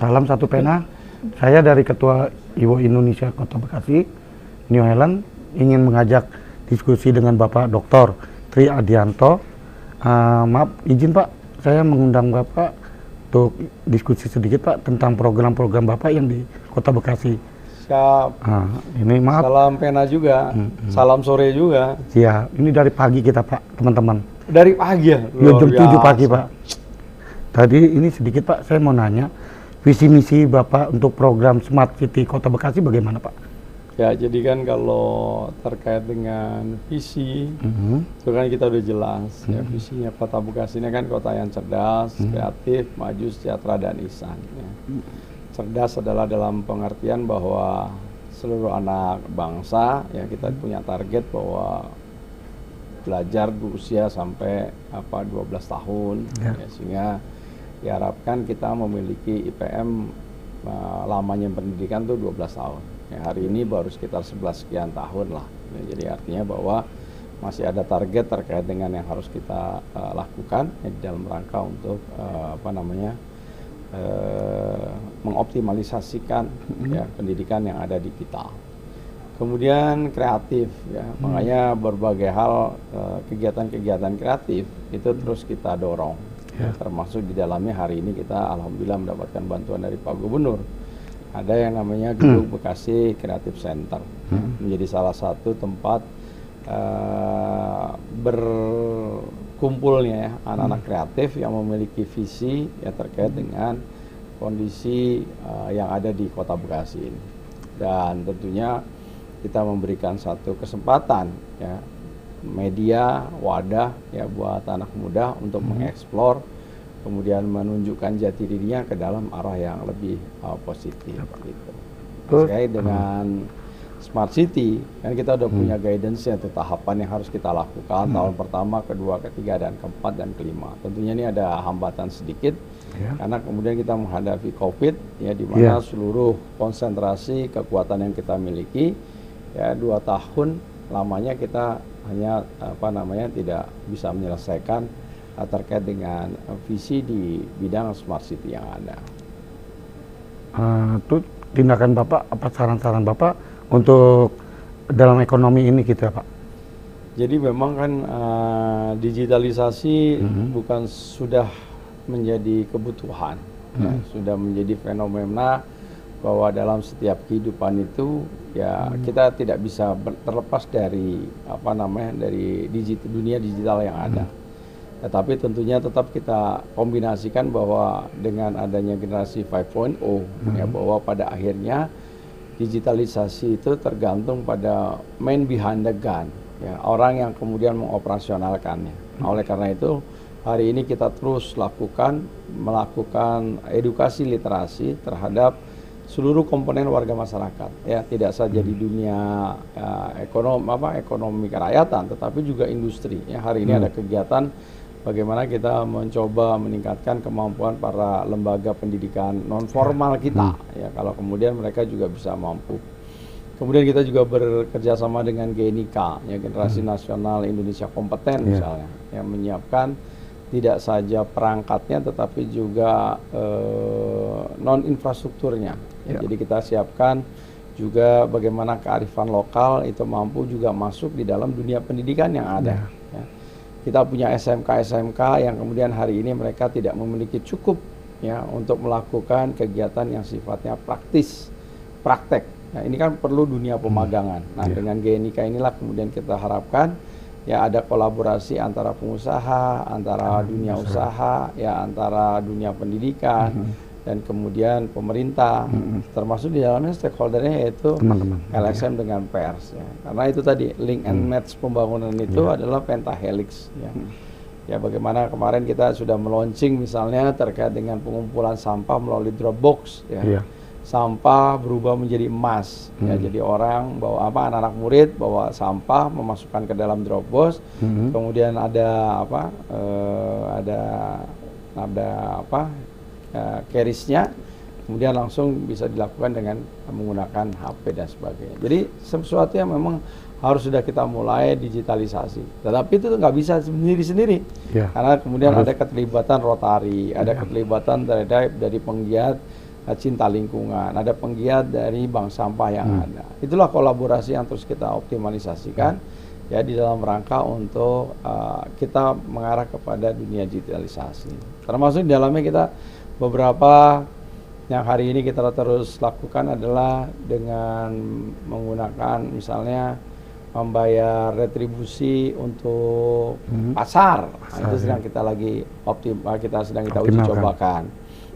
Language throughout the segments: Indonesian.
Salam satu pena. Saya dari Ketua Iwo Indonesia Kota Bekasi, New Holland, ingin mengajak diskusi dengan Bapak Dr. Tri Adianto. Maaf, izin Pak, saya mengundang Bapak untuk diskusi sedikit Pak tentang program-program Bapak yang di Kota Bekasi. Siap. Ini maaf. Salam pena juga, salam sore juga. Ya, ini dari pagi kita Pak, teman-teman. Dari pagi ya? Ya, jam 7 pagi Pak. Tadi ini sedikit Pak, saya mau nanya, visi misi Bapak untuk program Smart City Kota Bekasi bagaimana Pak? Ya, jadi kan kalau terkait dengan visi, itu kan kita udah jelas ya, visinya Kota Bekasi ini kan kota yang cerdas, kreatif, maju, sejahtera, dan ihsan. Ya. Cerdas adalah dalam pengertian bahwa seluruh anak bangsa ya kita punya target bahwa belajar berusia sampai 12 tahun, ya, sehingga diharapkan kita memiliki IPM lamanya pendidikan tuh 12 tahun. Ya, hari ini baru sekitar 11 sekian tahun lah. Ya, jadi artinya bahwa masih ada target terkait dengan yang harus kita lakukan ya, di dalam rangka untuk mengoptimalisasikan ya, pendidikan yang ada di kita. Kemudian kreatif ya, makanya berbagai hal kegiatan-kegiatan kreatif itu terus kita dorong. Ya, termasuk di dalamnya hari ini kita alhamdulillah mendapatkan bantuan dari Pak Gubernur. Ada yang namanya Gedung Bekasi Creative Center, menjadi salah satu tempat berkumpulnya ya, anak-anak kreatif yang memiliki visi ya terkait dengan kondisi yang ada di Kota Bekasi ini. Dan tentunya kita memberikan satu kesempatan ya, media, wadah ya buat anak muda untuk mengeksplor, kemudian menunjukkan jati dirinya ke dalam arah yang lebih positif gitu. Terkait dengan Smart City, kan kita udah punya guidance-nya tuh, tahapan yang harus kita lakukan tahun pertama, kedua, ketiga, dan keempat, dan kelima. Tentunya ini ada hambatan sedikit karena kemudian kita menghadapi COVID ya, di mana seluruh konsentrasi kekuatan yang kita miliki ya 2 tahun lamanya kita hanya tidak bisa menyelesaikan terkait dengan visi di bidang Smart City yang ada. Itu tindakan Bapak, apa saran-saran Bapak untuk dalam ekonomi ini kita Pak? Jadi memang kan digitalisasi bukan sudah menjadi kebutuhan, ya, sudah menjadi fenomena bahwa dalam setiap kehidupan itu ya kita tidak bisa terlepas dari dari dunia digital yang ada. Tetapi tentunya tetap kita kombinasikan bahwa dengan adanya generasi 5.0 ya, bahwa pada akhirnya digitalisasi itu tergantung pada man behind the gun ya, orang yang kemudian mengoperasionalkannya. Oleh karena itu hari ini kita terus melakukan edukasi literasi terhadap seluruh komponen warga masyarakat ya, tidak saja di dunia ekonomi kerakyatan tetapi juga industri ya. Hari ini ada kegiatan bagaimana kita mencoba meningkatkan kemampuan para lembaga pendidikan non formal kita ya, kalau kemudian mereka juga bisa mampu. Kemudian kita juga bekerja sama dengan GNIK ya, Generasi Nasional Indonesia Kompeten misalnya, yang menyiapkan tidak saja perangkatnya tetapi juga non infrastrukturnya ya. Jadi kita siapkan juga bagaimana kearifan lokal itu mampu juga masuk di dalam dunia pendidikan yang ada ya. Kita punya SMK yang kemudian hari ini mereka tidak memiliki cukup ya untuk melakukan kegiatan yang sifatnya praktek. Nah, ini kan perlu dunia pemagangan. Nah, dengan GNIK inilah kemudian kita harapkan ya ada kolaborasi antara pengusaha, antara dunia usaha, ya antara dunia pendidikan dan kemudian pemerintah, termasuk di dalamnya stakeholdernya yaitu LSM dengan pers. Ya. Karena itu tadi link and match pembangunan itu adalah pentahelix. Ya. Ya, bagaimana kemarin kita sudah meluncing misalnya terkait dengan pengumpulan sampah melalui Dropbox. Ya. Sampah berubah menjadi emas. Ya, jadi orang bawa anak-anak murid bawa sampah memasukkan ke dalam Dropbox, kemudian ada carriage-nya, kemudian langsung bisa dilakukan dengan menggunakan HP dan sebagainya. Jadi sesuatu yang memang harus sudah kita mulai digitalisasi. Tetapi itu nggak bisa sendiri-sendiri, karena kemudian ada keterlibatan Rotary, ada keterlibatan dari penggiat cinta lingkungan, ada penggiat dari bank sampah yang ada. Itulah kolaborasi yang terus kita optimalisasikan ya di dalam rangka untuk kita mengarah kepada dunia digitalisasi. Termasuk di dalamnya kita beberapa yang hari ini kita terus lakukan adalah dengan menggunakan misalnya membayar retribusi untuk pasar. Nah, itu sedang kita lagi kita uji cobakan.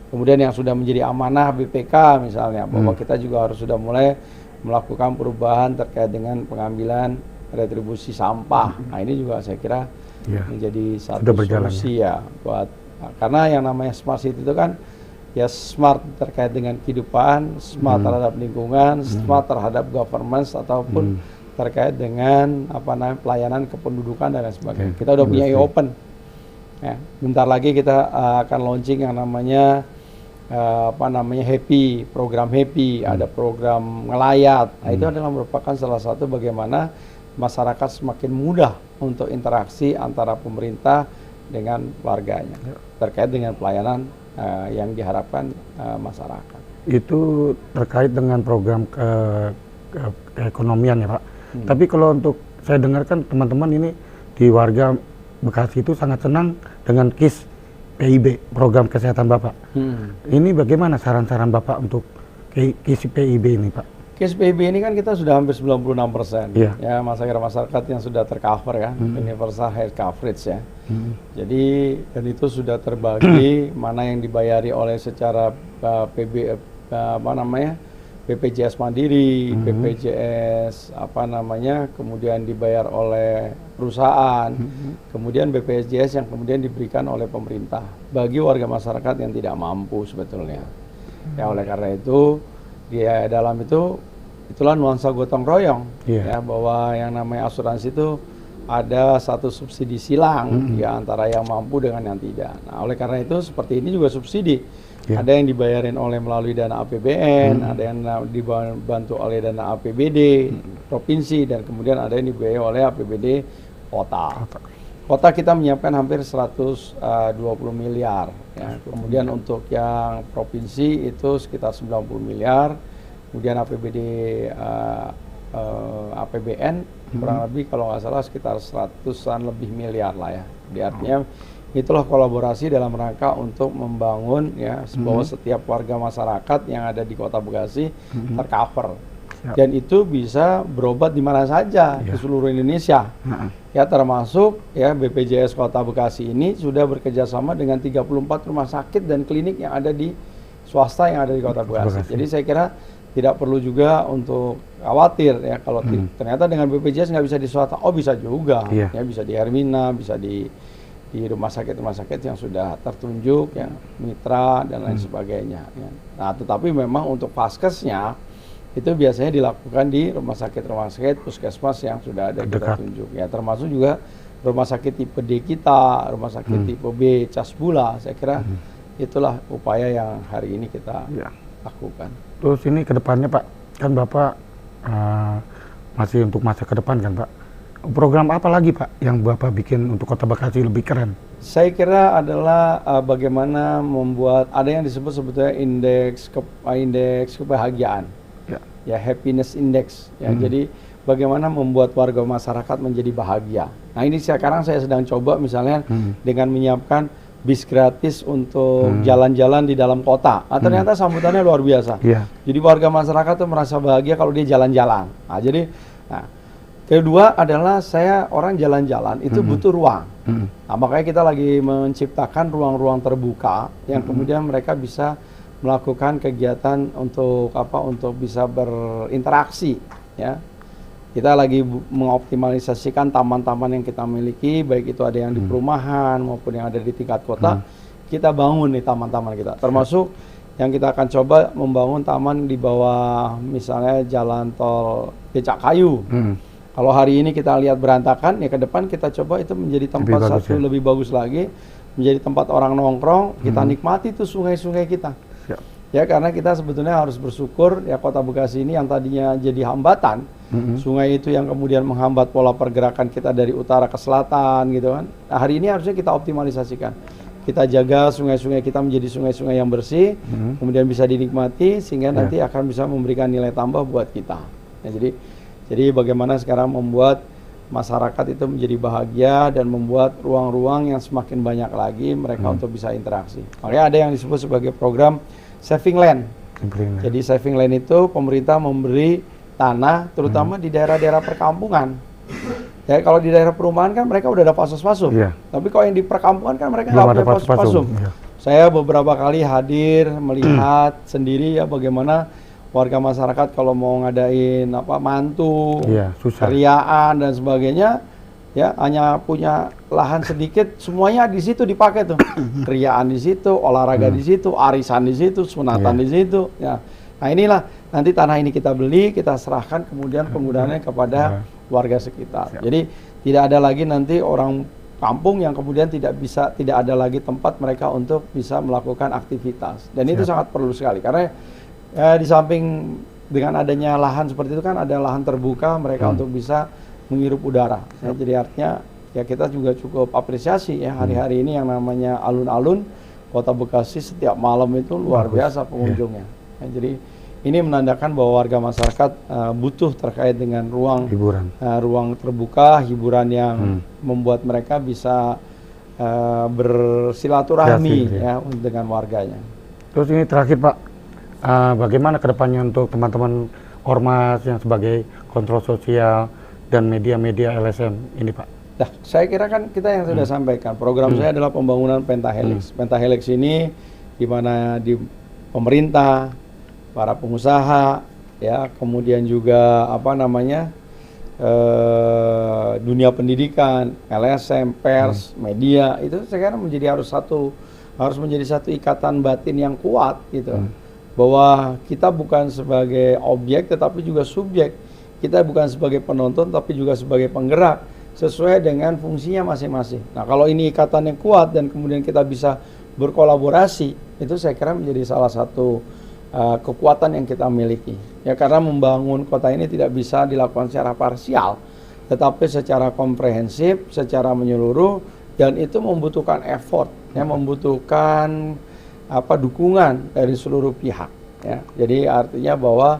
Kemudian yang sudah menjadi amanah BPK misalnya, bahwa kita juga harus sudah mulai melakukan perubahan terkait dengan pengambilan retribusi sampah. Nah, ini juga saya kira menjadi satu solusi ya buat karena yang namanya smart city itu kan ya smart terkait dengan kehidupan, smart terhadap lingkungan, smart terhadap governance ataupun terkait dengan pelayanan kependudukan dan lain sebagainya. Kita udah punya e-open. Ya, bentar lagi kita akan launching yang namanya Happy, program Happy, ada program ngelayat. Nah, itu adalah merupakan salah satu bagaimana masyarakat semakin mudah untuk interaksi antara pemerintah dengan warganya terkait dengan pelayanan yang diharapkan masyarakat. Itu terkait dengan program keekonomian ya Pak. Tapi kalau untuk saya dengarkan teman-teman ini di warga Bekasi itu sangat senang dengan KIS PIB, program kesehatan Bapak. Ini bagaimana saran-saran Bapak untuk KIS PIB ini Pak? KIS PIB ini kan kita sudah hampir 96%. Ya, masyarakat yang sudah tercover ya, universal health coverage ya. Jadi dan itu sudah terbagi mana yang dibayari oleh secara BPJS Mandiri, BPJS kemudian dibayar oleh perusahaan, kemudian BPJS yang kemudian diberikan oleh pemerintah bagi warga masyarakat yang tidak mampu sebetulnya. Ya oleh karena itu di dalam itulah nuansa gotong royong ya, bahwa yang namanya asuransi itu ada satu subsidi silang ya antara yang mampu dengan yang tidak. Nah, oleh karena itu seperti ini juga subsidi. Ada yang dibayarin oleh melalui dana APBN, ada yang dibantu oleh dana APBD provinsi, dan kemudian ada yang dibiayai oleh APBD kota. Kota kita menyiapkan hampir 120 miliar. Ya. Kemudian untuk yang provinsi itu sekitar 90 miliar. Kemudian APBD APBN kurang lebih kalau nggak salah sekitar 100-an lebih miliar lah ya. Artinya itulah kolaborasi dalam rangka untuk membangun ya bahwa setiap warga masyarakat yang ada di Kota Bekasi tercover. Dan itu bisa berobat di mana saja di seluruh Indonesia. Ya termasuk ya BPJS Kota Bekasi ini sudah bekerjasama dengan 34 rumah sakit dan klinik yang ada di swasta yang ada di Kota Bekasi. Jadi saya kira tidak perlu juga untuk khawatir ya kalau ternyata dengan BPJS nggak bisa di swasta. Oh bisa juga, ya bisa di Hermina, bisa di rumah sakit yang sudah tertunjuk, ya mitra dan lain sebagainya. Ya. Nah, tetapi memang untuk vaskesnya itu biasanya dilakukan di rumah sakit puskesmas yang sudah ada kita tunjuk. Ya, termasuk juga rumah sakit tipe D kita, rumah sakit tipe B, Casbula. Saya kira itulah upaya yang hari ini kita lakukan. Terus ini ke depannya Pak, kan Bapak masih untuk masa ke depan kan Pak? Program apa lagi Pak yang Bapak bikin untuk Kota Bekasi lebih keren? Saya kira adalah bagaimana membuat ada yang disebut sebetulnya indeks kebahagiaan, ya happiness index. Ya, jadi bagaimana membuat warga masyarakat menjadi bahagia. Nah ini sekarang saya sedang coba misalnya dengan menyiapkan bis gratis untuk jalan-jalan di dalam kota. Nah, ternyata sambutannya luar biasa. Jadi warga masyarakat tuh merasa bahagia kalau dia jalan-jalan. Nah jadi, kedua adalah orang jalan-jalan itu butuh ruang. Nah, makanya kita lagi menciptakan ruang-ruang terbuka yang kemudian mereka bisa melakukan kegiatan untuk bisa berinteraksi. Ya, kita lagi mengoptimalisasikan taman-taman yang kita miliki, baik itu ada yang di perumahan maupun yang ada di tingkat kota. Kita bangun nih taman-taman kita, termasuk yang kita akan coba membangun taman di bawah misalnya jalan tol Becak Kayu. Kalau hari ini kita lihat berantakan, ya ke depan kita coba itu menjadi tempat lebih bagus lagi, menjadi tempat orang nongkrong, kita nikmati tuh sungai-sungai kita. Ya karena kita sebetulnya harus bersyukur ya Kota Bekasi ini yang tadinya jadi hambatan, sungai itu yang kemudian menghambat pola pergerakan kita dari utara ke selatan gitu kan. Nah, hari ini harusnya kita optimalisasikan. kita jaga sungai-sungai kita menjadi sungai-sungai yang bersih, kemudian bisa dinikmati sehingga nanti akan bisa memberikan nilai tambah buat kita. Ya, jadi bagaimana sekarang membuat masyarakat itu menjadi bahagia dan membuat ruang-ruang yang semakin banyak lagi mereka untuk bisa interaksi. Makanya ada yang disebut sebagai program saving land. Jadi saving land itu pemerintah memberi tanah terutama di daerah-daerah perkampungan. Ya kalau di daerah perumahan kan mereka udah ada pasos-pasum. Tapi kalau yang di perkampungan kan mereka nggak punya pasos-pasum. Saya beberapa kali hadir melihat sendiri ya bagaimana warga masyarakat kalau mau ngadain mantu, keriaan dan sebagainya, ya hanya punya lahan sedikit, semuanya di situ dipakai tuh, keriaan di situ, olahraga di situ, arisan di situ, sunatan di situ. Ya, nah inilah nanti tanah ini kita beli, kita serahkan kemudian penggunaannya kepada warga sekitar. Jadi tidak ada lagi nanti orang kampung yang kemudian tidak ada lagi tempat mereka untuk bisa melakukan aktivitas. Dan itu sangat perlu sekali karena di samping dengan adanya lahan seperti itu kan ada lahan terbuka mereka untuk bisa menghirup udara. Ya, jadi artinya ya kita juga cukup apresiasi ya hari-hari ini yang namanya alun-alun Kota Bekasi setiap malam itu luar biasa pengunjungnya. Ya, jadi ini menandakan bahwa warga masyarakat butuh terkait dengan ruang hiburan, ruang terbuka, hiburan yang membuat mereka bisa bersilaturahmi ya dengan warganya. Terus ini terakhir Pak. Bagaimana kedepannya untuk teman-teman ormas yang sebagai kontrol sosial dan media-media LSM ini Pak? Nah, saya kira kan kita yang sudah sampaikan, program saya adalah pembangunan pentahelix. Pentahelix ini di mana di pemerintah, para pengusaha, ya kemudian juga dunia pendidikan, LSM, pers, media itu saya kira harus menjadi satu ikatan batin yang kuat gitu. Bahwa kita bukan sebagai objek tetapi juga subjek. Kita bukan sebagai penonton tapi juga sebagai penggerak sesuai dengan fungsinya masing-masing. Nah, kalau ini ikatan yang kuat dan kemudian kita bisa berkolaborasi, itu saya kira menjadi salah satu kekuatan yang kita miliki. Ya karena membangun kota ini tidak bisa dilakukan secara parsial, tetapi secara komprehensif, secara menyeluruh dan itu membutuhkan effort, ya membutuhkan dukungan dari seluruh pihak ya. Jadi artinya bahwa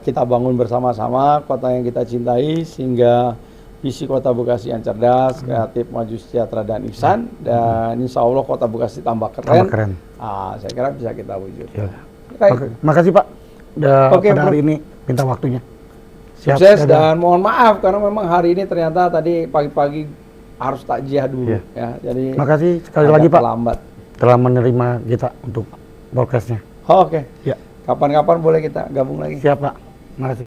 kita bangun bersama-sama kota yang kita cintai sehingga visi Kota Bekasi yang cerdas, kreatif, maju, sejahtera dan ihsan dan insya Allah Kota Bekasi tambah keren. Saya kira bisa kita wujudkan. Makasih Pak pada hari ini minta waktunya. Sukses dan mohon maaf karena memang hari ini ternyata tadi pagi-pagi harus takziah dulu ya. Jadi makasih sekali lagi Pak. Terlambat. Telah menerima kita untuk podcastnya. Oke. Ya. Kapan-kapan boleh kita gabung lagi. Siap Pak. Makasih.